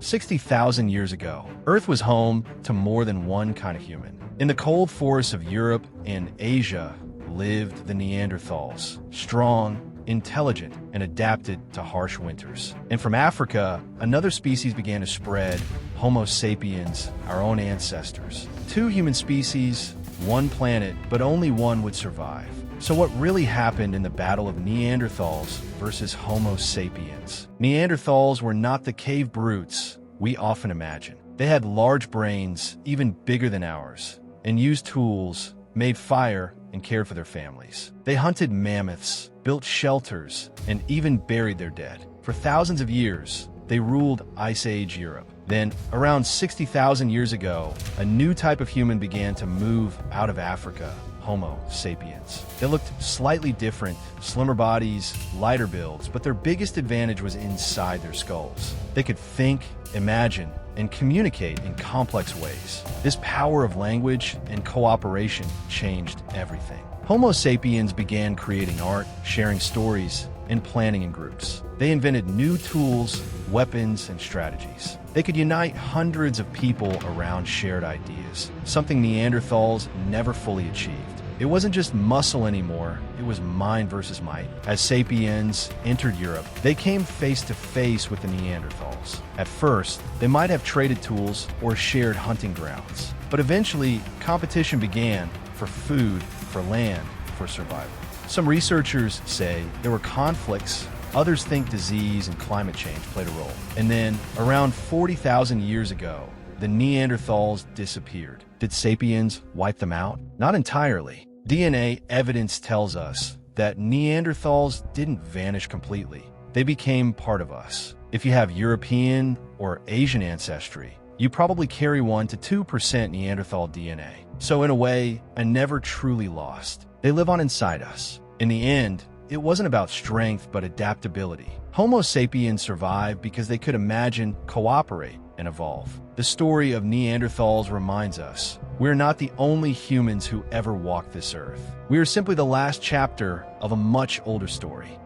60,000 years ago, Earth was home to more than one kind of human. In the cold forests of Europe and Asia lived the Neanderthals, strong, intelligent, and adapted to harsh winters. And from Africa, another species began to spread, Homo sapiens, our own ancestors. Two human species, one planet, but only one would survive. So what really happened in the battle of Neanderthals versus Homo sapiens? Neanderthals were not the cave brutes we often imagine. They had large brains, even bigger than ours, and used tools, made fire, and cared for their families. They hunted mammoths, built shelters, and even buried their dead. For thousands of years, they ruled Ice Age Europe. Then, around 60,000 years ago, a new type of human began to move out of Africa, Homo sapiens. They looked slightly different, slimmer bodies, lighter builds, but their biggest advantage was inside their skulls. They could think, imagine, and communicate in complex ways. This power of language and cooperation changed everything. Homo sapiens began creating art, sharing stories, and planning in groups. They invented new tools, weapons, and strategies. They could unite hundreds of people around shared ideas, something Neanderthals never fully achieved. It wasn't just muscle anymore, it was mind versus might. As sapiens entered Europe, they came face to face with the Neanderthals. At first, they might have traded tools or shared hunting grounds. But eventually, competition began for food, for land, for survival. Some researchers say there were conflicts. Others think disease and climate change played a role. And then, around 40,000 years ago, the Neanderthals disappeared. Did sapiens wipe them out? Not entirely. DNA evidence tells us that Neanderthals didn't vanish completely. They became part of us. If you have European or Asian ancestry, you probably carry 1 to 2% Neanderthal DNA. So in a way, I never truly lost. They live on inside us. In the end, it wasn't about strength, but adaptability. Homo sapiens survived because they could imagine, cooperate, and evolve. The story of Neanderthals reminds us we're not the only humans who ever walked this earth. We are simply the last chapter of a much older story.